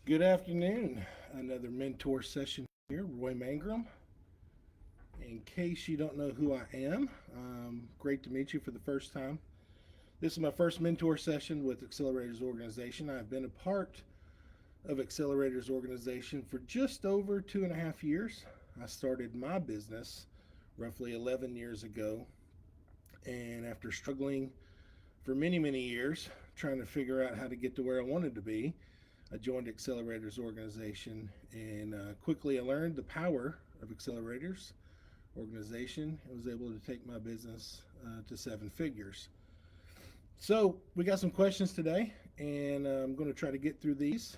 Good afternoon. Another mentor session here. Roy Mangrum. In case you don't know who I am, great to meet you for the first time. This is my first mentor session with Accelerators Organization. I've been a part of Accelerators Organization for just over 2.5 years. I started my business roughly 11 years ago, and after struggling for many, many years trying to figure out how to get to where I wanted to be, I joined Accelerators Organization, and quickly I learned the power of Accelerators Organization and was able to take my business to seven figures. So we got some questions today, and I'm going to try to get through these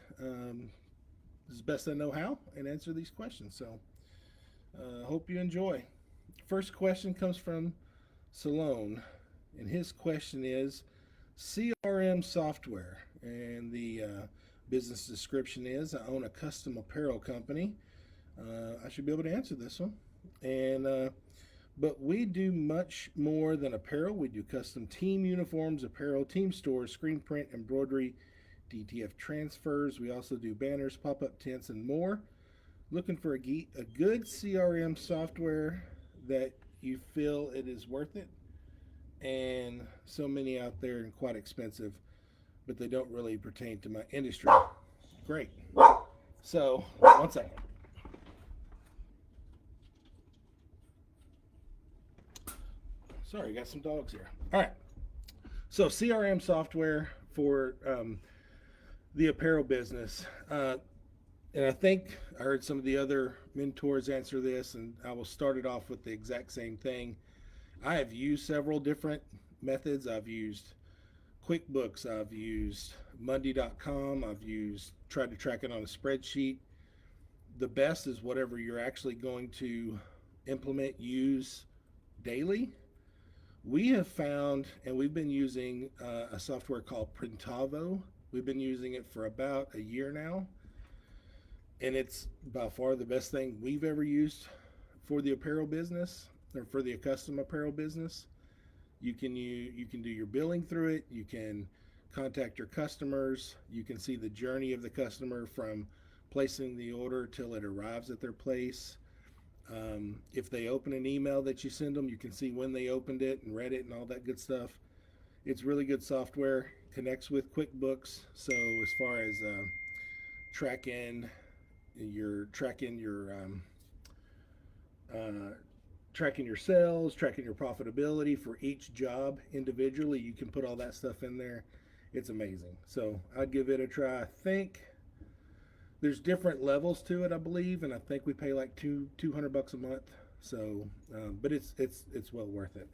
as best I know how and answer these questions. So hope you enjoy. First question comes from Salone, and his question is CRM software, and the business description is I own a custom apparel company. I should be able to answer this one. And but we do much more than apparel. We do custom team uniforms, apparel, team stores, screen print, embroidery, DTF transfers. We also do banners, pop-up tents, and more. Looking for a good CRM software that you feel it is worth it. And so many out there and quite expensive, but they don't really pertain to my industry. Great. So, one second. Sorry, got some dogs here. All right. So, CRM software for the apparel business. And I think I heard some of the other mentors answer this, and I will start it off with the exact same thing. I have used several different methods. I've used QuickBooks, I've used Monday.com, tried to track it on a spreadsheet. The best is whatever you're actually going to implement, use daily. We have found, and we've been using a software called Printavo. We've been using it for about a year now, and it's by far the best thing we've ever used for the apparel business, or for the custom apparel business. You can do your billing through it. You can contact your customers. You can see the journey of the customer from placing the order till it arrives at their place. If they open an email that you send them, you can see when they opened it and read it and all that good stuff. It's really good software. Connects with QuickBooks. So as far as tracking uh, tracking your sales, tracking your profitability for each job individually, you can put all that stuff in there. It's amazing. So I'd give it a try. I think there's different levels to it, I believe, and I think we pay like $200 a month. So, but it's well worth it.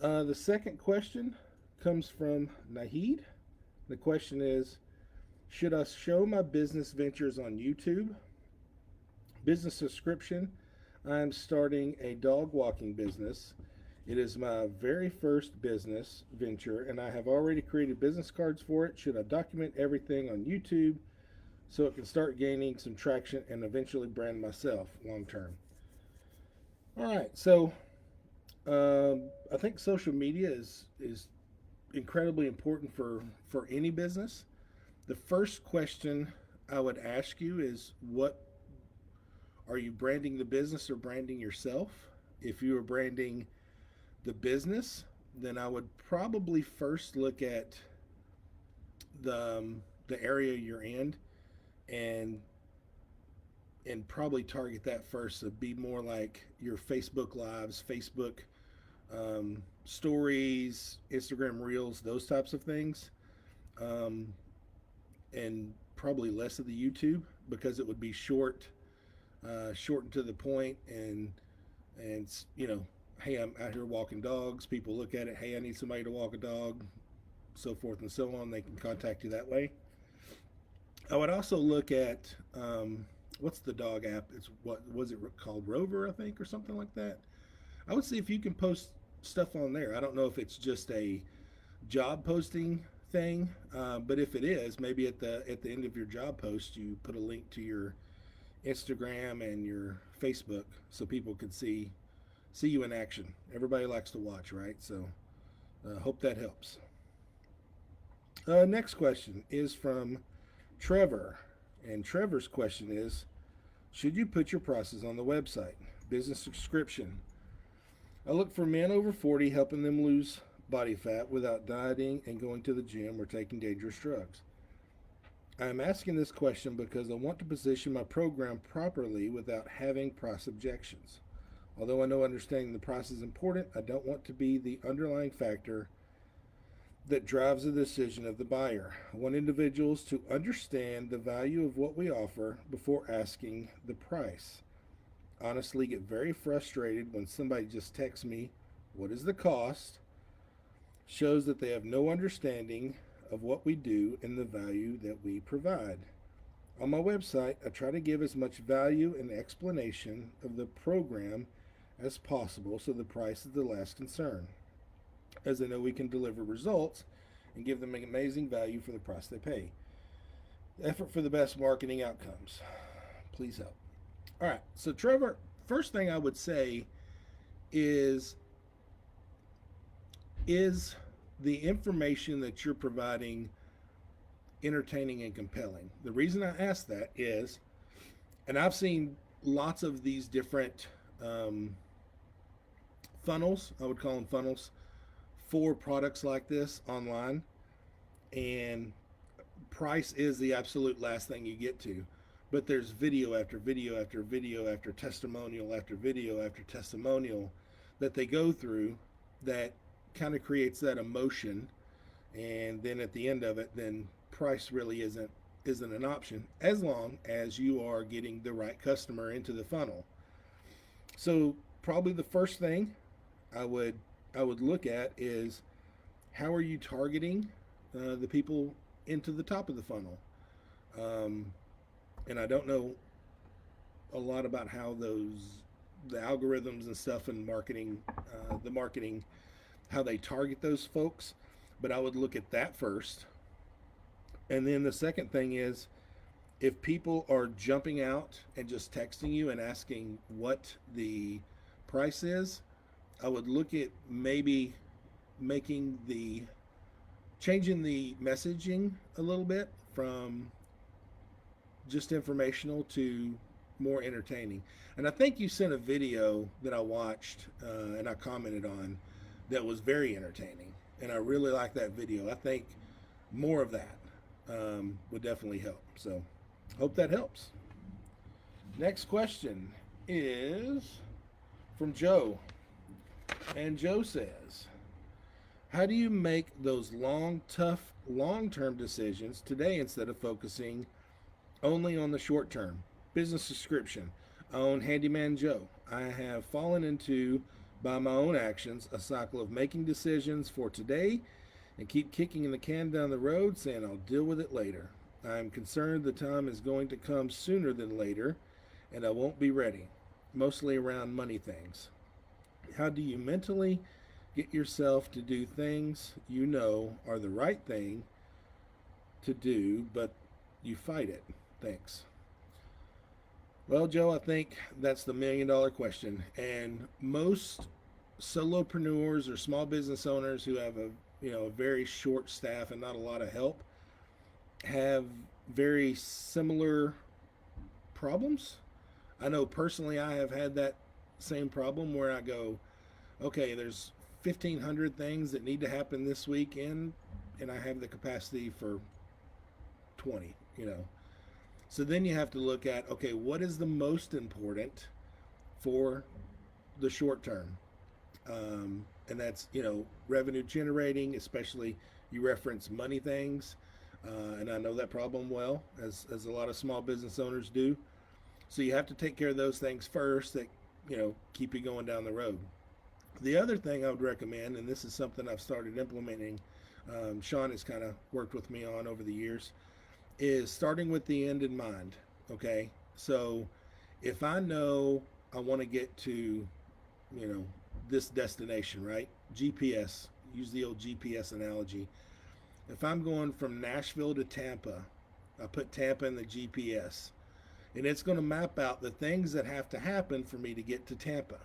The second question comes from Nahid. The question is, should I show my business ventures on YouTube? Business subscription. I'm starting a dog walking business. It is my very first business venture, and I have already created business cards for it. Should I document everything on YouTube so it can start gaining some traction and eventually brand myself long term? All right, so I think social media is incredibly important for any business. The first question I would ask you is, what are you branding the business or branding yourself? If you are branding the business, then I would probably first look at the area you're in, and probably target that first. So be more like your Facebook lives, Facebook stories, Instagram reels, those types of things, and probably less of the YouTube, because it would be short and to the point, and hey, I'm out here walking dogs. People look at it, hey, I need somebody to walk a dog, so forth and so on. They can contact you that way. I would also look at what's the dog app? It's what was it called, Rover, I think, or something like that. I would see if you can post stuff on there. I don't know if it's just a job posting thing, but if it is, maybe at the end of your job post, you put a link to your Instagram and your Facebook so people could see you in action. Everybody likes to watch, right? So hope that helps. Next question is from Trevor. And Trevor's question is, should you put your prices on the website? Business subscription. I look for men over 40, helping them lose body fat without dieting and going to the gym or taking dangerous drugs. I am asking this question because I want to position my program properly without having price objections. Although I know understanding the price is important, I don't want to be the underlying factor that drives the decision of the buyer. I want individuals to understand the value of what we offer before asking the price. Honestly, get very frustrated when somebody just texts me, "What is the cost?" Shows that they have no understanding of what we do and the value that we provide. On my website, I try to give as much value and explanation of the program as possible, so the price is the last concern, as I know we can deliver results and give them an amazing value for the price they pay. Effort for the best marketing outcomes. Please help. All right, so Trevor, first thing I would say is the information that you're providing entertaining and compelling? The reason I ask that is, and I've seen lots of these different funnels, I would call them funnels, for products like this online, and price is the absolute last thing you get to. But there's video after video after video after testimonial after video after testimonial that they go through that kind of creates that emotion, and then at the end of it, then price really isn't an option as long as you are getting the right customer into the funnel. So probably the first thing I would look at is, how are you targeting the people into the top of the funnel? And I don't know a lot about how the algorithms and stuff in marketing, the marketing, how they target those folks, but I would look at that first. And then the second thing is, if people are jumping out and just texting you and asking what the price is, I would look at maybe changing the messaging a little bit from just informational to more entertaining. And I think you sent a video that I watched and I commented on that was very entertaining, and I really like that video. I think more of that would definitely help. So hope that helps. Next question is from Joe, and Joe says, how do you make those tough long-term decisions today instead of focusing only on the short term? Business subscription. I own Handyman Joe. I have fallen into, by my own actions, a cycle of making decisions for today and keep kicking the can down the road, saying I'll deal with it later. I am concerned the time is going to come sooner than later, and I won't be ready, mostly around money things. How do you mentally get yourself to do things you know are the right thing to do, but you fight it? Thanks. Well, Joe, I think that's the $1,000,000 question. And most solopreneurs or small business owners who have a very short staff and not a lot of help have very similar problems. I know personally I have had that same problem where I go, okay, there's 1,500 things that need to happen this weekend, and I have the capacity for 20, So then you have to look at, okay, what is the most important for the short term? And that's, revenue generating, especially you reference money things. And I know that problem well, as a lot of small business owners do. So you have to take care of those things first that, keep you going down the road. The other thing I would recommend, and this is something I've started implementing, Sean has kind of worked with me on over the years, is starting with the end in mind. Okay, so if I know I want to get to, this destination, right? GPS, use the old GPS analogy. If I'm going from Nashville to Tampa, I put Tampa in the GPS, and it's going to map out the things that have to happen for me to get to Tampa.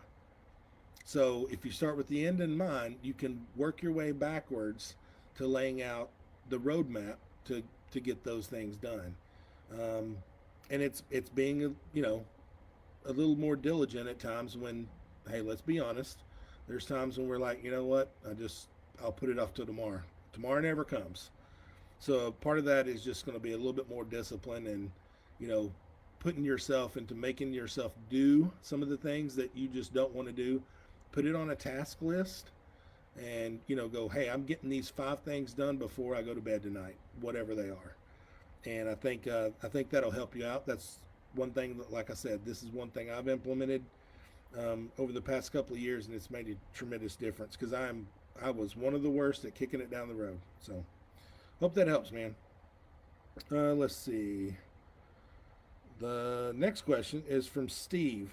So if you start with the end in mind, you can work your way backwards to laying out the roadmap to get those things done. um, and it's being a little more diligent at times when, hey, let's be honest, there's times when we're like, you know what, I'll put it off till tomorrow. Tomorrow never comes. So part of that is just going to be a little bit more discipline and, you know, putting yourself into making yourself do some of the things that you just don't want to do. Put it on a task list and, go, hey, I'm getting these 5 things done before I go to bed tonight, whatever they are. And I think that'll help you out. That's one thing that, like I said, this is one thing I've implemented over the past couple of years, and it's made a tremendous difference because I was one of the worst at kicking it down the road. So hope that helps, man. Let's see. The next question is from Steve.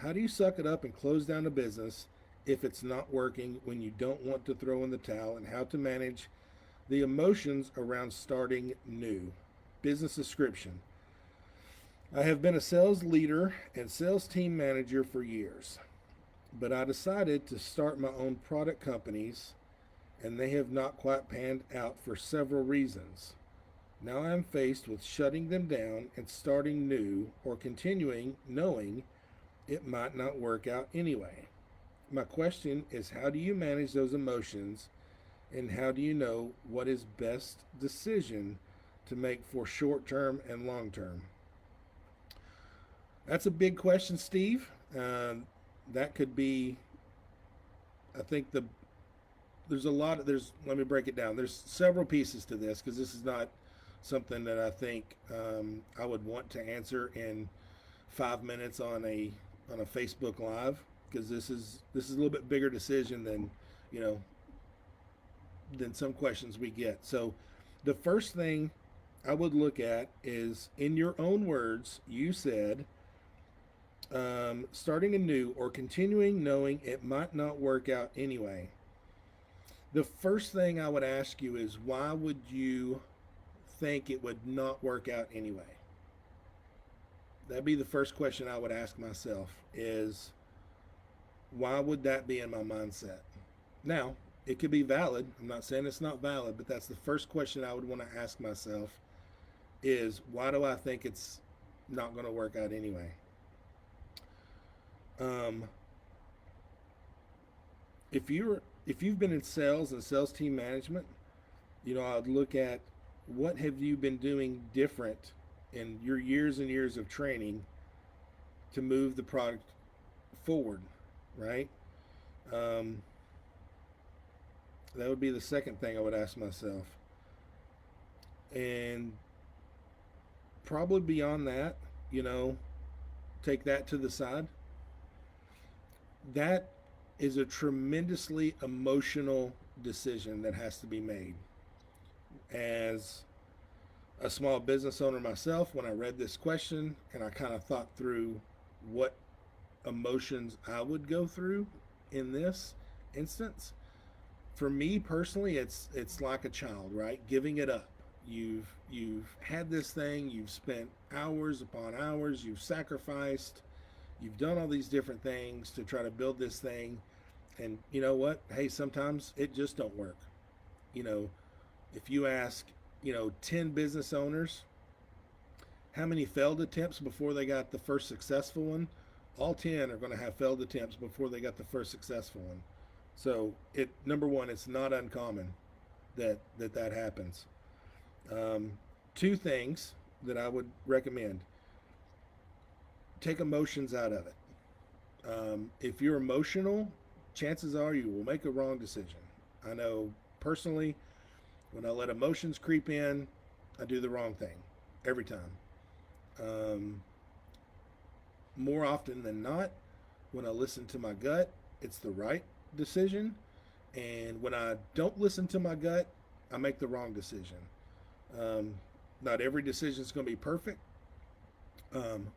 How do you suck it up and close down a business if it's not working when you don't want to throw in the towel, and how to manage the emotions around starting new? Business description. I have been a sales leader and sales team manager for years, but I decided to start my own product companies, and they have not quite panned out for several reasons. Now I am faced with shutting them down and starting new, or continuing knowing it might not work out anyway. My question is, how do you manage those emotions, and how do you know what is best decision to make for short term and long term? That's a big question, Steve. That could be, I think there's a lot. Let me break it down. There's several pieces to this because this is not something that I think I would want to answer in 5 minutes on a Facebook Live, because this is a little bit bigger decision than you know than some questions we get. So the first thing I would look at is, in your own words, you said starting anew or continuing knowing it might not work out anyway. The first thing I would ask you is, why would you think it would not work out anyway? That'd be the first question I would ask myself, is why would that be in my mindset? Now, it could be valid. I'm not saying it's not valid, but that's the first question I would want to ask myself, is why do I think it's not going to work out anyway? If you've been in sales and sales team management, I'd look at, what have you been doing different in your years and years of training to move the product forward, right? Um, that would be the second thing I would ask myself. And probably beyond that, take that to the side. That is a tremendously emotional decision that has to be made. As a small business owner myself, when I read this question and I kind of thought through what emotions I would go through in this instance, for me personally, it's like a child, right? Giving it up. You've had this thing, you've spent hours upon hours, you've sacrificed, you've done all these different things to try to build this thing, and you know what? Hey, sometimes it just don't work. You know, if you ask, 10 business owners how many failed attempts before they got the first successful one, all 10 are going to have failed attempts before they got the first successful one. So number one, it's not uncommon that happens. Two things that I would recommend: take emotions out of it. If you're emotional, chances are you will make a wrong decision. I know personally, when I let emotions creep in, I do the wrong thing every time. Um, More often than not, when I listen to my gut, it's the right decision. And when I don't listen to my gut, I make the wrong decision. Um, Not every decision is going to be perfect,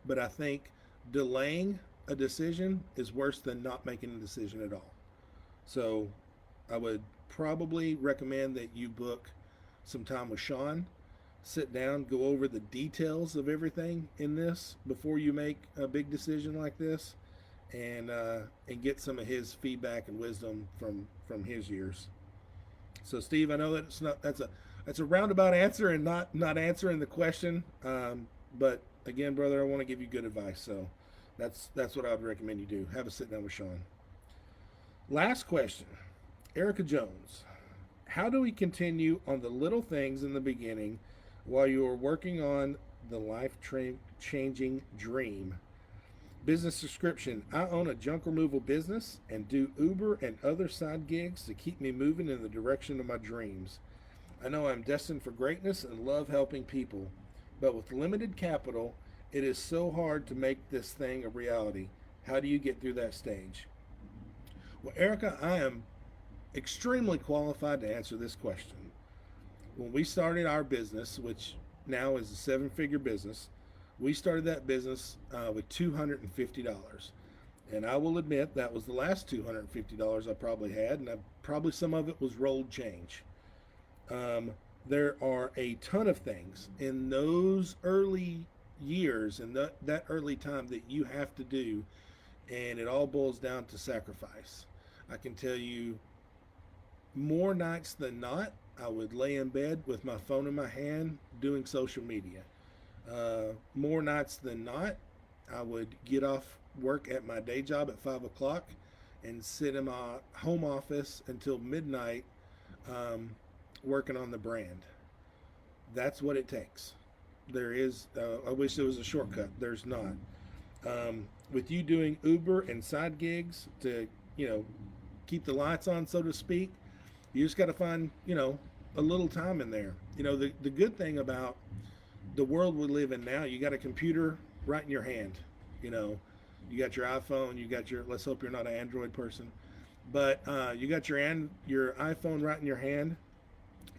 but I think delaying a decision is worse than not making a decision at all. So I would probably recommend that you book some time with Sean, sit down, go over the details of everything in this before you make a big decision like this, and get some of his feedback and wisdom from his years. So Steve, I know that's a roundabout answer and not answering the question. But again, brother, I want to give you good advice. So that's what I would recommend you do. Have a sit down with Sean. Last question, Erica Jones. How do we continue on the little things in the beginning while you are working on the changing dream? Business description. I own a junk removal business and do Uber and other side gigs to keep me moving in the direction of my dreams. I know I'm destined for greatness and love helping people, but with limited capital, it is so hard to make this thing a reality. How do you get through that stage? Well, Erica, I am extremely qualified to answer this question. When we started our business, which now is a seven-figure business, we started that business with $250. And I will admit that was the last $250 I probably had, and probably some of it was rolled change. There are a ton of things in those early years and that early time that you have to do, and it all boils down to sacrifice. I can tell you more nights than not, I would lay in bed with my phone in my hand doing social media. More nights than not, I would get off work at my day job at 5 o'clock and sit in my home office until midnight working on the brand. That's what it takes. There is, I wish there was a shortcut. There's not. With you doing Uber and side gigs to, keep the lights on, so to speak, you just got to find, a little time in there. The good thing about the world we live in now, you got a computer right in your hand. You got your iPhone, let's hope you're not an Android person, but you got your iPhone right in your hand.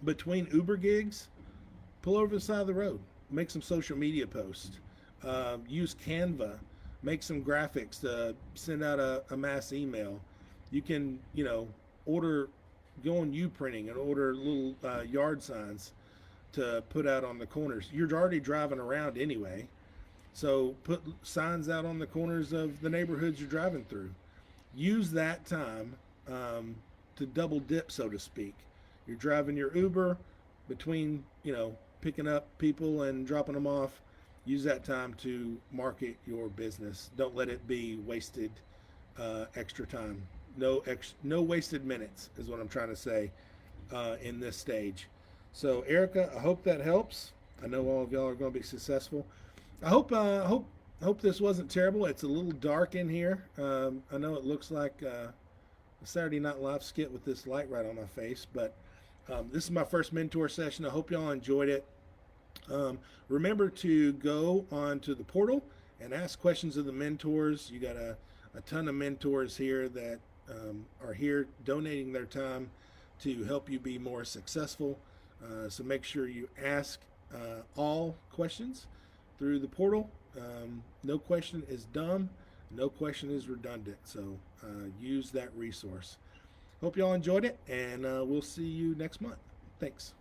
Between Uber gigs, pull over the side of the road, make some social media posts, use Canva, make some graphics to send out a mass email. You can, order, go on Uprinting and order little yard signs to put out on the corners. You're already driving around anyway, so put signs out on the corners of the neighborhoods you're driving through. Use that time to double dip, so to speak. You're driving your Uber between, picking up people and dropping them off. Use that time to market your business. Don't let it be wasted extra time. No wasted minutes is what I'm trying to say in this stage. So Erica, I hope that helps. I know all of y'all are going to be successful. I hope this wasn't terrible. It's a little dark in here. I know it looks like a Saturday Night Live skit with this light right on my face, but this is my first mentor session. I hope y'all enjoyed it. Remember to go onto the portal and ask questions of the mentors. You got a ton of mentors here that are here donating their time to help you be more successful. So make sure you ask all questions through the portal. No question is dumb. No question is redundant. So use that resource. Hope y'all enjoyed it, and we'll see you next month. Thanks.